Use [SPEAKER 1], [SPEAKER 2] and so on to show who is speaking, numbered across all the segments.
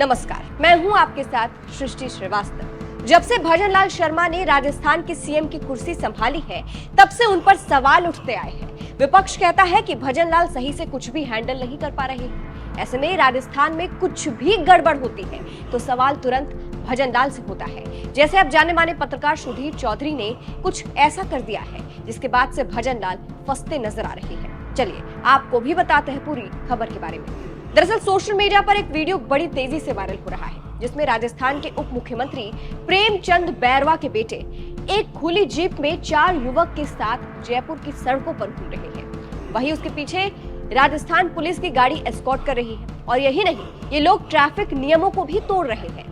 [SPEAKER 1] नमस्कार, मैं हूं आपके साथ सृष्टि श्रीवास्तव। जब से भजनलाल शर्मा ने राजस्थान के सीएम की कुर्सी संभाली है, तब से उन पर सवाल उठते आए हैं। विपक्ष कहता है कि भजनलाल सही से कुछ भी हैंडल नहीं कर पा रहे हैं। ऐसे में राजस्थान में कुछ भी गड़बड़ होती है तो सवाल तुरंत भजनलाल से होता है। जैसे अब जाने माने पत्रकार सुधीर चौधरी ने कुछ ऐसा कर दिया है जिसके बाद से भजनलाल फंसते नजर आ रहे हैं। चलिए आपको भी बताते हैं पूरी खबर के बारे में। दरअसल सोशल मीडिया पर एक वीडियो बड़ी तेजी से वायरल हो रहा है, जिसमें राजस्थान के उप मुख्यमंत्री प्रेमचंद बैरवा के बेटे एक खुली जीप में 4 युवक के साथ जयपुर की सड़कों पर घूम रहे हैं। वहीं उसके पीछे राजस्थान पुलिस की गाड़ी एस्कॉर्ट कर रही है। और यही नहीं, ये लोग ट्रैफिक नियमों को भी तोड़ रहे हैं।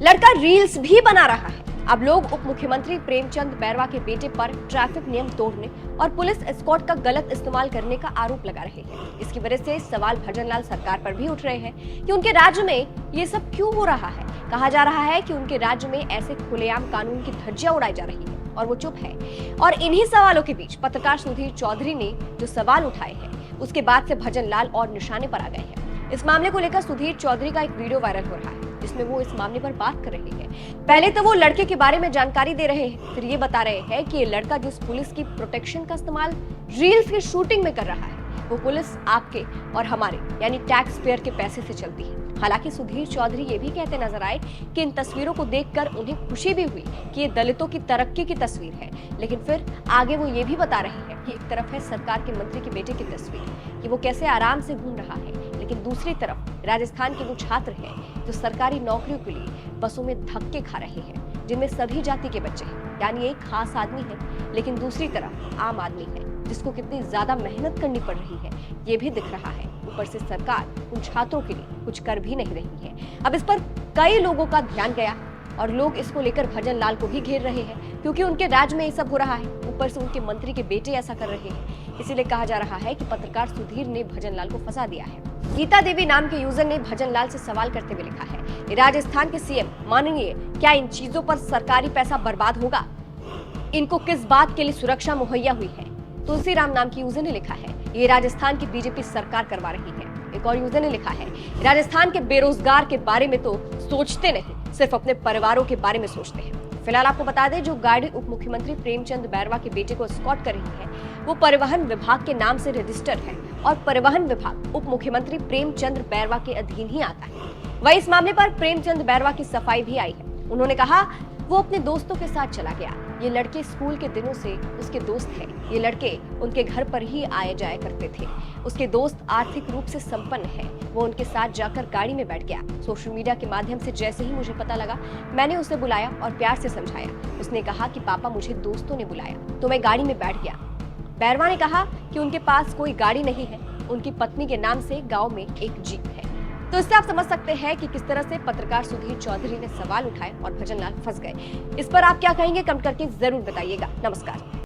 [SPEAKER 1] लड़का रील्स भी बना रहा है। अब लोग उप मुख्यमंत्री प्रेमचंद बैरवा के बेटे पर ट्रैफिक नियम तोड़ने और पुलिस एस्कॉर्ट का गलत इस्तेमाल करने का आरोप लगा रहे हैं। इसकी वजह से सवाल भजनलाल सरकार पर भी उठ रहे हैं कि उनके राज्य में ये सब क्यों हो रहा है। कहा जा रहा है कि उनके राज्य में ऐसे खुलेआम कानून की धज्जियां उड़ाई जा रही है और वो चुप है। और इन्हीं सवालों के बीच पत्रकार सुधीर चौधरी ने जो सवाल उठाए हैं, उसके बाद से भजनलाल और निशाने पर आ गए हैं। इस मामले को लेकर सुधीर चौधरी का एक वीडियो वायरल हो रहा है, जिसमें वो इस मामले पर बात कर रहे हैं। पहले तो वो लड़के के बारे में जानकारी दे रहे हैं, फिर ये बता रहे हैं कि ये लड़का जिस पुलिस की प्रोटेक्शन का इस्तेमाल रील्स की शूटिंग में कर रहा है, वो पुलिस आपके और हमारे यानी टैक्स पेयर के पैसे से चलती है। हालांकि सुधीर चौधरी ये भी कहते नजर आए कि इन तस्वीरों को देखकर उन्हें खुशी भी हुई कि ये दलितों की तरक्की की तस्वीर है, लेकिन फिर आगे वो ये भी बता रहे हैं कि एक तरफ है सरकार के मंत्री के बेटे की तस्वीर कि वो कैसे आराम से घूम रहा है, लेकिन दूसरी तरफ राजस्थान के वो छात्र हैं जो सरकारी नौकरियों के लिए बसों में धक्के खा रहे हैं, जिनमें सभी जाति के बच्चे हैं। यानी एक खास आदमी है, लेकिन दूसरी तरफ आम आदमी है जिसको कितनी ज्यादा मेहनत करनी पड़ रही है, ये भी दिख रहा है। ऊपर से सरकार उन छात्रों के लिए कुछ कर भी नहीं रही है। अब इस पर कई लोगों का ध्यान गया और लोग इसको लेकर भजनलाल को भी घेर रहे हैं, क्योंकि उनके राज्य में ये सब हो रहा है। ऊपर से उनके मंत्री के बेटे ऐसा कर रहे हैं। इसीलिए कहा जा रहा है कि पत्रकार सुधीर ने भजनलाल को फंसा दिया है। गीता देवी नाम के यूजर ने भजनलाल से सवाल करते हुए लिखा है, राजस्थान के सीएम माननीय, क्या इन चीजों पर सरकारी पैसा बर्बाद होगा? इनको किस बात के लिए सुरक्षा मुहैया हुई है? तुलसीराम नाम की यूजर ने लिखा है, ये राजस्थान की बीजेपी सरकार करवा रही है। एक और यूजर ने लिखा है, राजस्थान के बेरोजगार के बारे में तो सोचते नहीं, सिर्फ अपने परिवारों के बारे में सोचते हैं। फिलहाल आपको बता दें, जो गाड़ी उप मुख्यमंत्री प्रेमचंद बैरवा के बेटे को एस्कॉर्ट कर रही है, वो परिवहन विभाग के नाम से रजिस्टर्ड है और परिवहन विभाग उप मुख्यमंत्री प्रेमचंद बैरवा के अधीन ही आता है। वहीं इस मामले पर प्रेमचंद बैरवा की सफाई भी आई है। उन्होंने कहा वो अपने दोस्तों के साथ चला गया। ये लड़के स्कूल के दिनों से उसके दोस्त हैं। ये लड़के उनके घर पर ही आए जाया करते थे। उसके दोस्त आर्थिक रूप से संपन्न है। वो उनके साथ जाकर गाड़ी में बैठ गया। सोशल मीडिया के माध्यम से जैसे ही मुझे पता लगा, मैंने उसे बुलाया और प्यार से समझाया। उसने कहा कि पापा, मुझे दोस्तों ने बुलाया तो मैं गाड़ी में बैठ गया। बैरवा ने कहा कि उनके पास कोई गाड़ी नहीं है, उनकी पत्नी के नाम से गाँव में एक जीप है। तो इससे आप समझ सकते हैं कि किस तरह से पत्रकार सुधीर चौधरी ने सवाल उठाए और भजनलाल फंस गए। इस पर आप क्या कहेंगे, कमेंट करके जरूर बताइएगा। नमस्कार।